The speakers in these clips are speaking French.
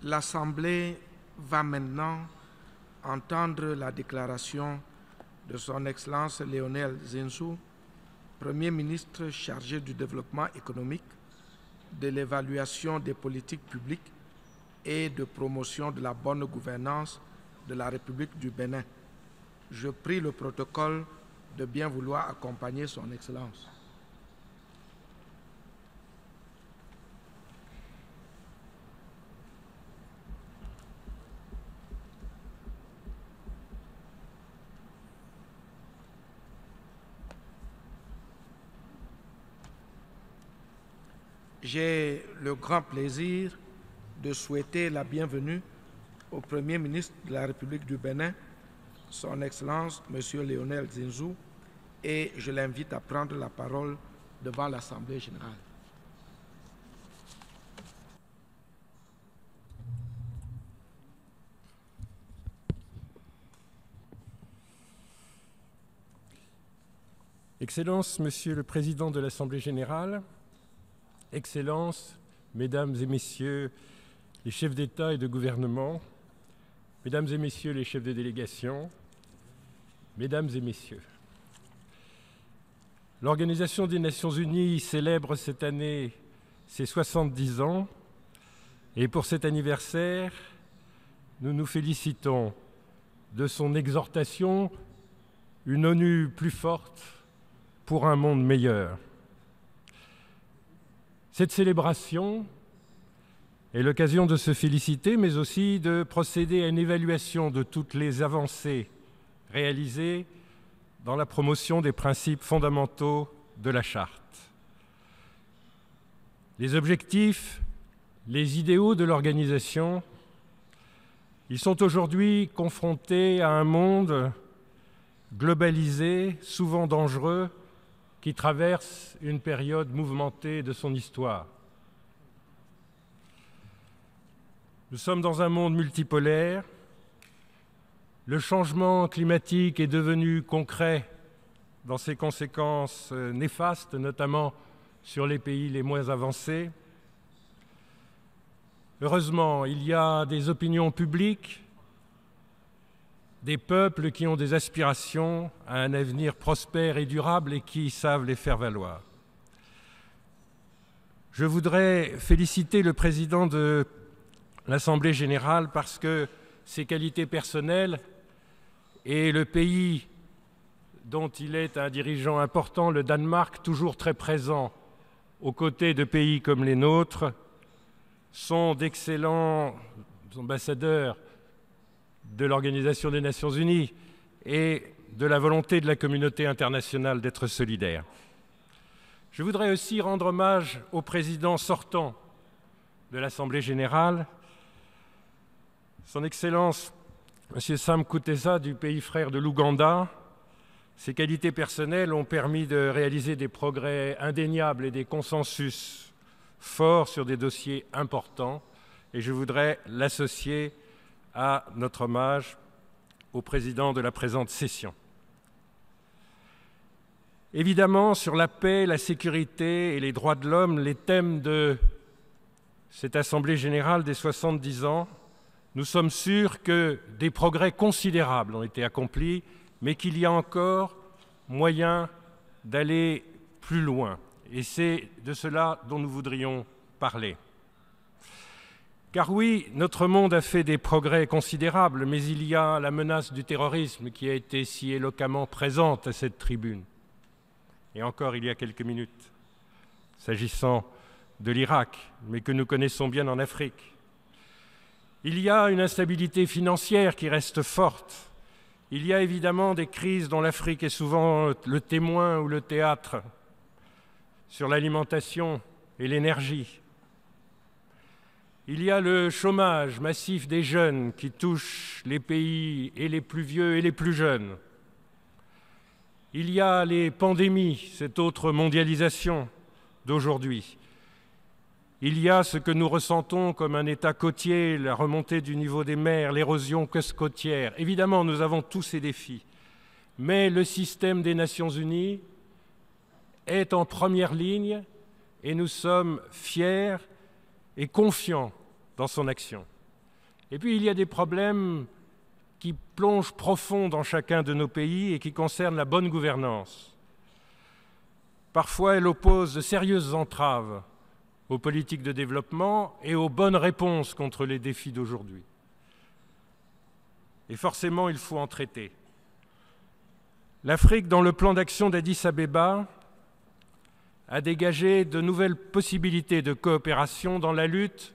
L'Assemblée va maintenant entendre la déclaration de Son Excellence Lionel Zinsou, Premier ministre chargé du développement économique, de l'évaluation des politiques publiques et de promotion de la bonne gouvernance de la République du Bénin. Je prie le protocole de bien vouloir accompagner Son Excellence. J'ai le grand plaisir de souhaiter la bienvenue au Premier ministre de la République du Bénin, Son Excellence M. Lionel Zinsou, et je l'invite à prendre la parole devant l'Assemblée générale. Excellences, Monsieur le Président de l'Assemblée générale, Excellences, Mesdames et Messieurs les chefs d'État et de gouvernement, Mesdames et Messieurs les chefs de délégation, Mesdames et Messieurs, l'Organisation des Nations Unies célèbre cette année ses 70 ans et pour cet anniversaire, nous nous félicitons de son exhortation « Une ONU plus forte pour un monde meilleur ». Cette célébration est l'occasion de se féliciter, mais aussi de procéder à une évaluation de toutes les avancées réalisées dans la promotion des principes fondamentaux de la Charte. Les objectifs, les idéaux de l'organisation, ils sont aujourd'hui confrontés à un monde globalisé, souvent dangereux, qui traverse une période mouvementée de son histoire. Nous sommes dans un monde multipolaire. Le changement climatique est devenu concret dans ses conséquences néfastes, notamment sur les pays les moins avancés. Heureusement, il y a des opinions publiques, des peuples qui ont des aspirations à un avenir prospère et durable et qui savent les faire valoir. Je voudrais féliciter le président de l'Assemblée générale parce que ses qualités personnelles et le pays dont il est un dirigeant important, le Danemark, toujours très présent aux côtés de pays comme les nôtres, sont d'excellents ambassadeurs de l'Organisation des Nations Unies et de la volonté de la communauté internationale d'être solidaire. Je voudrais aussi rendre hommage au président sortant de l'Assemblée générale, Son Excellence M. Sam Kutesa du pays frère de l'Ouganda. Ses qualités personnelles ont permis de réaliser des progrès indéniables et des consensus forts sur des dossiers importants et je voudrais l'associer à notre hommage au président de la présente session. Évidemment, sur la paix, la sécurité et les droits de l'homme, les thèmes de cette Assemblée générale des 70 ans, nous sommes sûrs que des progrès considérables ont été accomplis, mais qu'il y a encore moyen d'aller plus loin. Et c'est de cela dont nous voudrions parler. Car oui, notre monde a fait des progrès considérables, mais il y a la menace du terrorisme qui a été si éloquemment présente à cette tribune. Et encore il y a quelques minutes, s'agissant de l'Irak, mais que nous connaissons bien en Afrique. Il y a une instabilité financière qui reste forte. Il y a évidemment des crises dont l'Afrique est souvent le témoin ou le théâtre, sur l'alimentation et l'énergie. Il y a le chômage massif des jeunes qui touche les pays et les plus vieux et les plus jeunes. Il y a les pandémies, cette autre mondialisation d'aujourd'hui. Il y a ce que nous ressentons comme un état côtier, la remontée du niveau des mers, l'érosion côtière. Évidemment, nous avons tous ces défis. Mais le système des Nations Unies est en première ligne et nous sommes fiers et confiants dans son action. Et puis il y a des problèmes qui plongent profond dans chacun de nos pays et qui concernent la bonne gouvernance. Parfois, elle oppose de sérieuses entraves aux politiques de développement et aux bonnes réponses contre les défis d'aujourd'hui. Et forcément, il faut en traiter. L'Afrique, dans le plan d'action d'Addis Abeba, a dégagé de nouvelles possibilités de coopération dans la lutte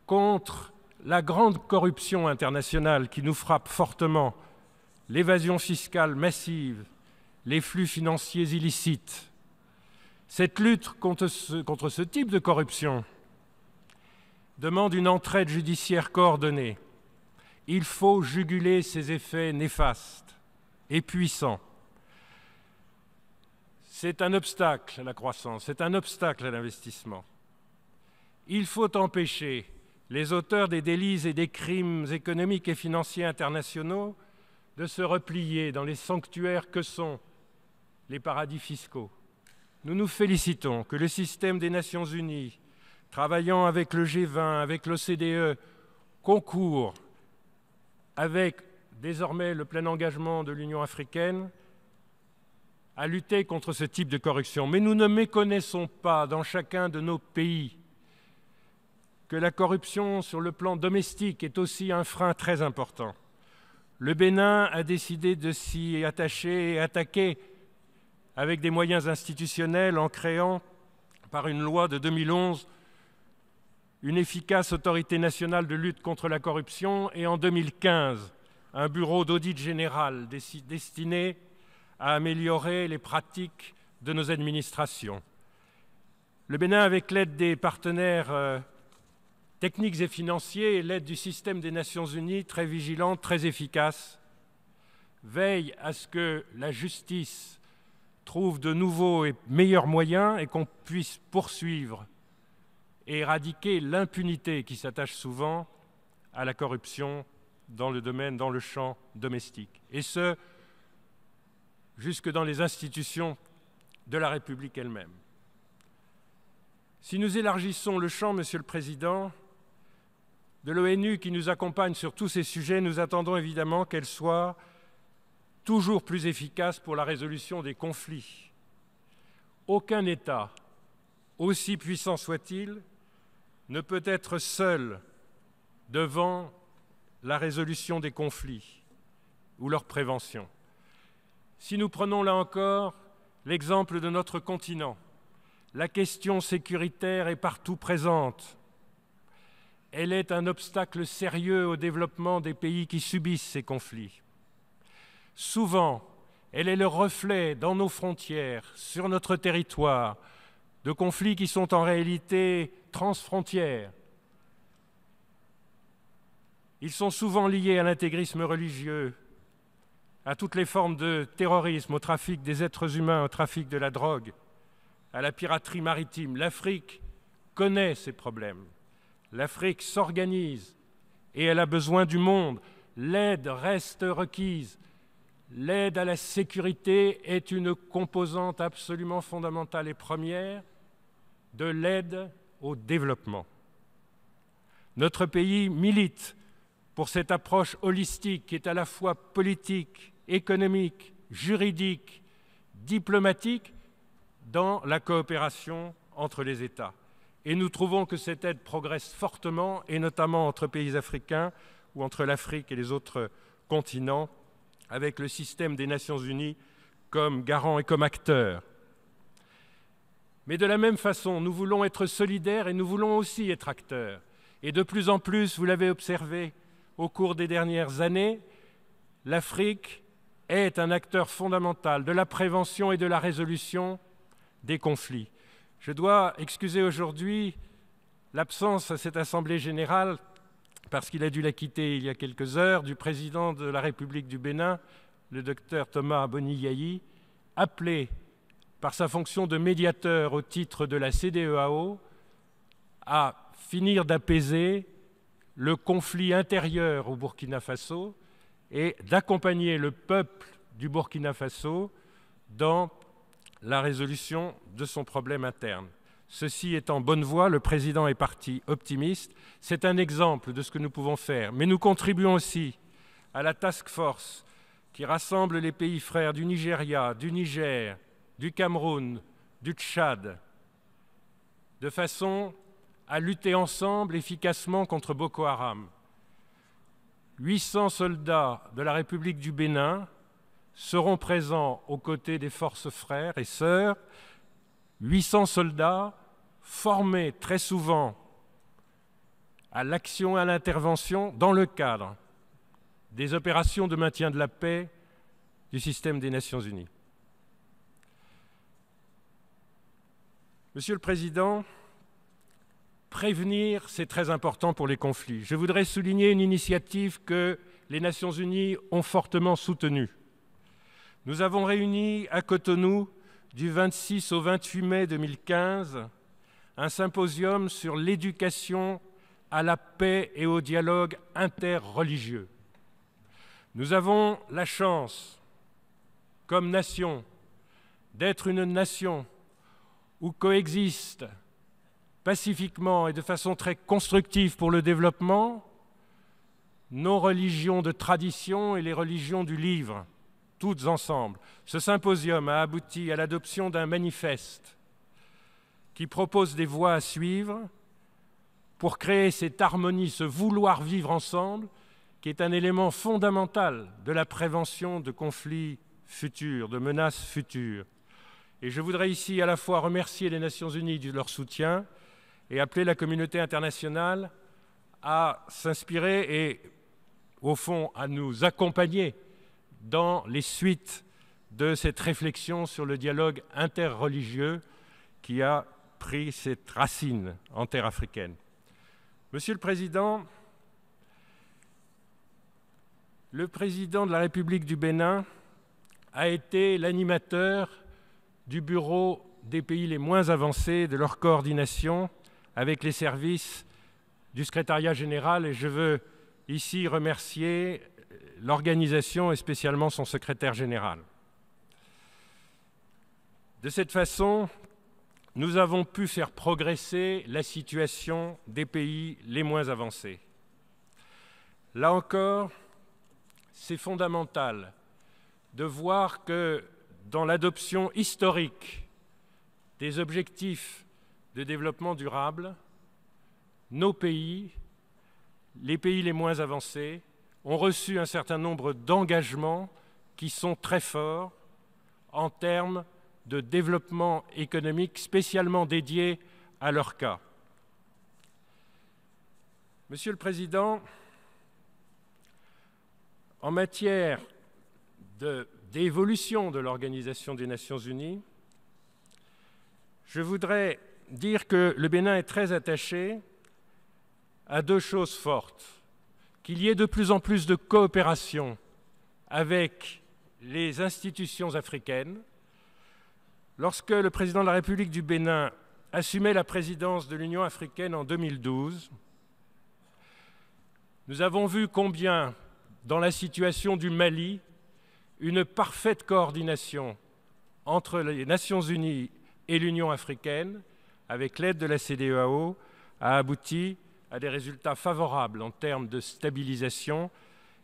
contre la grande corruption internationale qui nous frappe fortement, l'évasion fiscale massive, les flux financiers illicites. Cette lutte contre ce type de corruption demande une entraide judiciaire coordonnée. Il faut juguler ses effets néfastes et puissants. C'est un obstacle à la croissance, c'est un obstacle à l'investissement. Il faut empêcher les auteurs des délits et des crimes économiques et financiers internationaux de se replier dans les sanctuaires que sont les paradis fiscaux. Nous nous félicitons que le système des Nations Unies, travaillant avec le G20, avec l'OCDE, concourt avec désormais le plein engagement de l'Union africaine à lutter contre ce type de corruption. Mais nous ne méconnaissons pas dans chacun de nos pays que la corruption sur le plan domestique est aussi un frein très important. Le Bénin a décidé de s'y attacher et attaquer avec des moyens institutionnels en créant, par une loi de 2011, une efficace autorité nationale de lutte contre la corruption et en 2015, un bureau d'audit général destiné à améliorer les pratiques de nos administrations. Le Bénin, avec l'aide des partenaires techniques et financiers et l'aide du système des Nations Unies, très vigilante, très efficace, veille à ce que la justice trouve de nouveaux et meilleurs moyens et qu'on puisse poursuivre et éradiquer l'impunité qui s'attache souvent à la corruption dans le champ domestique. Et ce, jusque dans les institutions de la République elle-même. Si nous élargissons le champ, Monsieur le Président, de l'ONU qui nous accompagne sur tous ces sujets, nous attendons évidemment qu'elle soit toujours plus efficace pour la résolution des conflits. Aucun État, aussi puissant soit-il, ne peut être seul devant la résolution des conflits ou leur prévention. Si nous prenons là encore l'exemple de notre continent, la question sécuritaire est partout présente. Elle est un obstacle sérieux au développement des pays qui subissent ces conflits. Souvent, elle est le reflet dans nos frontières, sur notre territoire, de conflits qui sont en réalité transfrontières. Ils sont souvent liés à l'intégrisme religieux, à toutes les formes de terrorisme, au trafic des êtres humains, au trafic de la drogue, à la piraterie maritime. L'Afrique connaît ces problèmes. L'Afrique s'organise et elle a besoin du monde. L'aide reste requise. L'aide à la sécurité est une composante absolument fondamentale et première de l'aide au développement. Notre pays milite pour cette approche holistique qui est à la fois politique, économique, juridique, diplomatique dans la coopération entre les États. Et nous trouvons que cette aide progresse fortement, et notamment entre pays africains ou entre l'Afrique et les autres continents, avec le système des Nations Unies comme garant et comme acteur. Mais de la même façon, nous voulons être solidaires et nous voulons aussi être acteurs. Et de plus en plus, vous l'avez observé au cours des dernières années, l'Afrique est un acteur fondamental de la prévention et de la résolution des conflits. Je dois excuser aujourd'hui l'absence à cette Assemblée générale, parce qu'il a dû la quitter il y a quelques heures, du président de la République du Bénin, le docteur Thomas Boni-Yayi, appelé par sa fonction de médiateur au titre de la CEDEAO à finir d'apaiser le conflit intérieur au Burkina Faso et d'accompagner le peuple du Burkina Faso dans la résolution de son problème interne. Ceci est en bonne voie, le président est parti optimiste. C'est un exemple de ce que nous pouvons faire. Mais nous contribuons aussi à la task force qui rassemble les pays frères du Nigeria, du Niger, du Cameroun, du Tchad, de façon à lutter ensemble efficacement contre Boko Haram. 800 soldats de la République du Bénin seront présents aux côtés des forces frères et sœurs, 800 soldats formés très souvent à l'action et à l'intervention dans le cadre des opérations de maintien de la paix du système des Nations Unies. Monsieur le Président, prévenir, c'est très important pour les conflits. Je voudrais souligner une initiative que les Nations Unies ont fortement soutenue. Nous avons réuni à Cotonou, du 26 au 28 mai 2015, un symposium sur l'éducation à la paix et au dialogue interreligieux. Nous avons la chance, comme nation, d'être une nation où coexistent pacifiquement et de façon très constructive pour le développement nos religions de tradition et les religions du livre, toutes ensemble. Ce symposium a abouti à l'adoption d'un manifeste qui propose des voies à suivre pour créer cette harmonie, ce vouloir vivre ensemble, qui est un élément fondamental de la prévention de conflits futurs, de menaces futures. Et je voudrais ici à la fois remercier les Nations Unies de leur soutien et appeler la communauté internationale à s'inspirer et, au fond, à nous accompagner dans les suites de cette réflexion sur le dialogue interreligieux qui a pris cette racine en terre africaine. Monsieur le Président de la République du Bénin a été l'animateur du bureau des pays les moins avancés de leur coordination avec les services du secrétariat général et je veux ici remercier l'organisation et spécialement son secrétaire général. De cette façon, nous avons pu faire progresser la situation des pays les moins avancés. Là encore, c'est fondamental de voir que dans l'adoption historique des objectifs de développement durable, nos pays, les pays les moins avancés, ont reçu un certain nombre d'engagements qui sont très forts en termes de développement économique spécialement dédiés à leur cas. Monsieur le Président, en matière d'évolution de l'Organisation des Nations Unies, je voudrais dire que le Bénin est très attaché à deux choses fortes. Qu'il y ait de plus en plus de coopération avec les institutions africaines. Lorsque le président de la République du Bénin assumait la présidence de l'Union africaine en 2012, nous avons vu combien, dans la situation du Mali, une parfaite coordination entre les Nations Unies et l'Union africaine, avec l'aide de la CEDEAO, a abouti à des résultats favorables en termes de stabilisation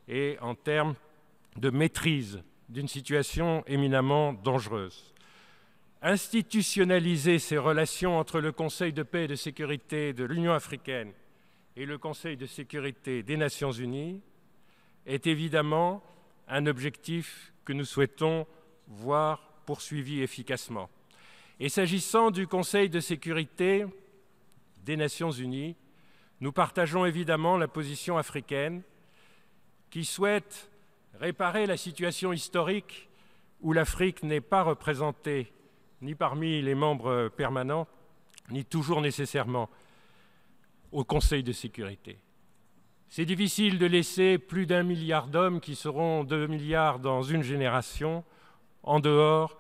et en termes de maîtrise d'une situation éminemment dangereuse. Institutionnaliser ces relations entre le Conseil de paix et de sécurité de l'Union africaine et le Conseil de sécurité des Nations unies est évidemment un objectif que nous souhaitons voir poursuivi efficacement. Et s'agissant du Conseil de sécurité des Nations unies, nous partageons évidemment la position africaine qui souhaite réparer la situation historique où l'Afrique n'est pas représentée ni parmi les membres permanents, ni toujours nécessairement au Conseil de sécurité. C'est difficile de laisser plus d'1 milliard d'hommes qui seront 2 milliards dans une génération en dehors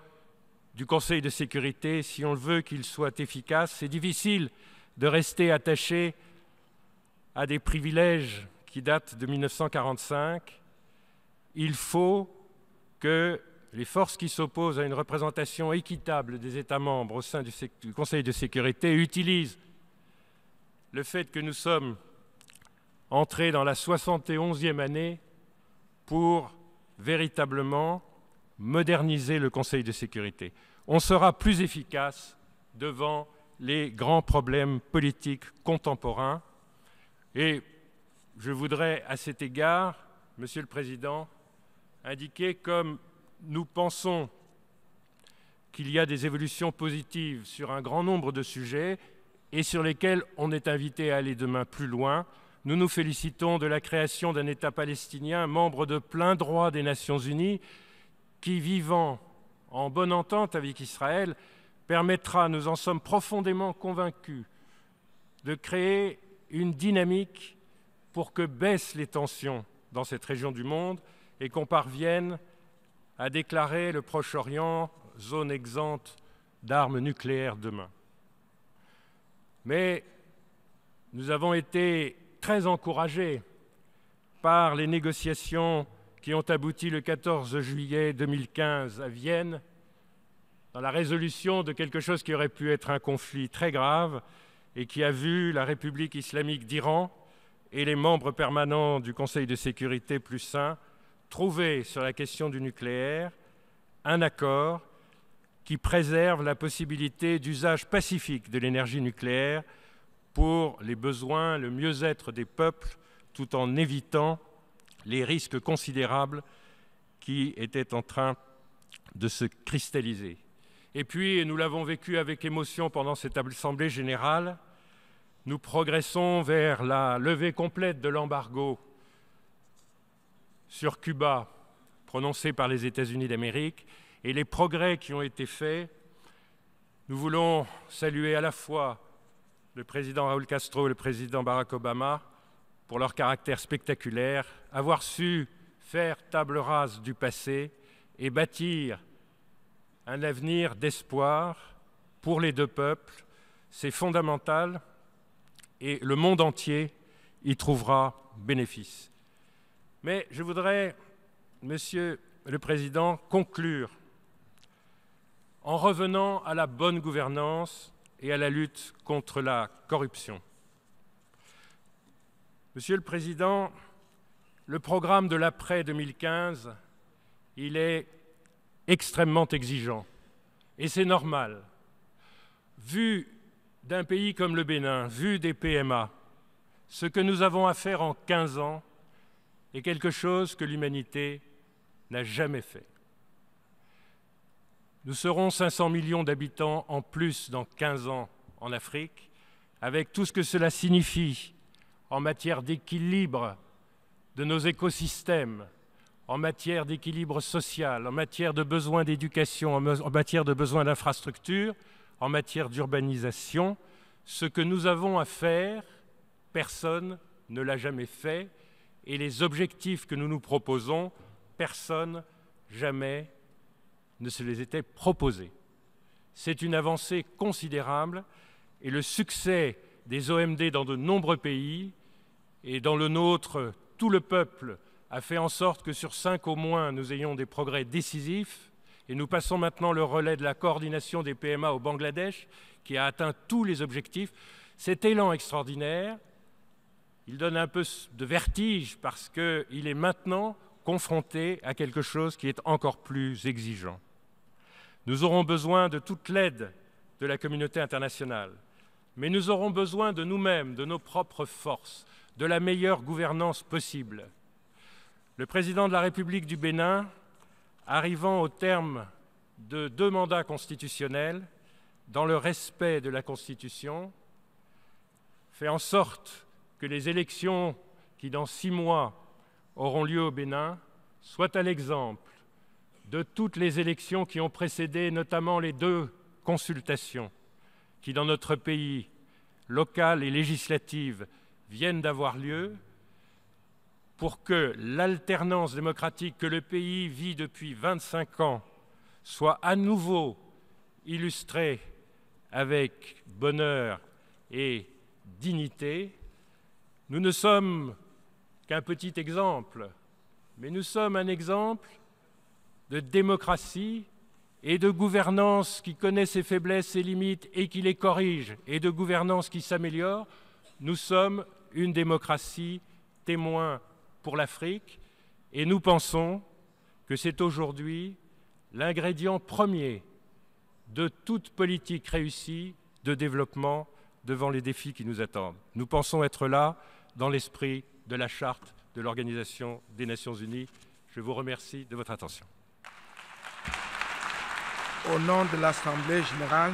du Conseil de sécurité si on veut qu'il soit efficace. C'est difficile de rester attaché à des privilèges qui datent de 1945, il faut que les forces qui s'opposent à une représentation équitable des États membres au sein du Conseil de sécurité utilisent le fait que nous sommes entrés dans la 71e année pour véritablement moderniser le Conseil de sécurité. On sera plus efficace devant les grands problèmes politiques contemporains. Et je voudrais à cet égard, Monsieur le Président, indiquer comme nous pensons qu'il y a des évolutions positives sur un grand nombre de sujets et sur lesquels on est invité à aller demain plus loin. Nous nous félicitons de la création d'un État palestinien, membre de plein droit des Nations Unies, qui, vivant en bonne entente avec Israël, permettra, nous en sommes profondément convaincus, de créer une dynamique pour que baissent les tensions dans cette région du monde et qu'on parvienne à déclarer le Proche-Orient zone exempte d'armes nucléaires demain. Mais nous avons été très encouragés par les négociations qui ont abouti le 14 juillet 2015 à Vienne, dans la résolution de quelque chose qui aurait pu être un conflit très grave et qui a vu la République islamique d'Iran et les membres permanents du Conseil de sécurité plus sains trouver sur la question du nucléaire un accord qui préserve la possibilité d'usage pacifique de l'énergie nucléaire pour les besoins, le mieux-être des peuples, tout en évitant les risques considérables qui étaient en train de se cristalliser. Et puis, et nous l'avons vécu avec émotion pendant cette assemblée générale, nous progressons vers la levée complète de l'embargo sur Cuba, prononcé par les États-Unis d'Amérique, et les progrès qui ont été faits. Nous voulons saluer à la fois le président Raúl Castro et le président Barack Obama pour leur caractère spectaculaire, avoir su faire table rase du passé et bâtir un avenir d'espoir pour les deux peuples. C'est fondamental et le monde entier y trouvera bénéfice. Mais je voudrais, Monsieur le Président, conclure en revenant à la bonne gouvernance et à la lutte contre la corruption. Monsieur le Président, le programme de l'après 2015, il est extrêmement exigeant. Et c'est normal. Vu d'un pays comme le Bénin, vu des PMA, ce que nous avons à faire en 15 ans est quelque chose que l'humanité n'a jamais fait. Nous serons 500 millions d'habitants en plus dans 15 ans en Afrique, avec tout ce que cela signifie en matière d'équilibre de nos écosystèmes, en matière d'équilibre social, en matière de besoins d'éducation, en matière de besoins d'infrastructures, en matière d'urbanisation. Ce que nous avons à faire, personne ne l'a jamais fait, et les objectifs que nous nous proposons, personne jamais ne se les était proposés. C'est une avancée considérable et le succès des OMD dans de nombreux pays et dans le nôtre, tout le peuple a fait en sorte que sur 5 au moins, nous ayons des progrès décisifs et nous passons maintenant le relais de la coordination des PMA au Bangladesh qui a atteint tous les objectifs. Cet élan extraordinaire, il donne un peu de vertige parce qu'il est maintenant confronté à quelque chose qui est encore plus exigeant. Nous aurons besoin de toute l'aide de la communauté internationale, mais nous aurons besoin de nous-mêmes, de nos propres forces, de la meilleure gouvernance possible. Le président de la République du Bénin, arrivant au terme de 2 mandats constitutionnels, dans le respect de la Constitution, fait en sorte que les élections qui, dans 6 mois, auront lieu au Bénin, soient à l'exemple de toutes les élections qui ont précédé, notamment les 2 consultations qui, dans notre pays, locales et législatives, viennent d'avoir lieu, pour que l'alternance démocratique que le pays vit depuis 25 ans soit à nouveau illustrée avec bonheur et dignité. Nous ne sommes qu'un petit exemple, mais nous sommes un exemple de démocratie et de gouvernance qui connaît ses faiblesses, ses limites et qui les corrige, et de gouvernance qui s'améliore, nous sommes une démocratie témoin pour l'Afrique et nous pensons que c'est aujourd'hui l'ingrédient premier de toute politique réussie de développement devant les défis qui nous attendent. Nous pensons être là dans l'esprit de la charte de l'Organisation des Nations Unies. Je vous remercie de votre attention. Au nom de l'Assemblée générale,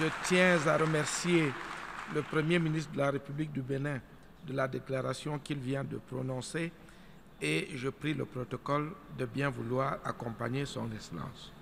je tiens à remercier le Premier ministre de la République du Bénin de la déclaration qu'il vient de prononcer et je prie le protocole de bien vouloir accompagner son Excellence.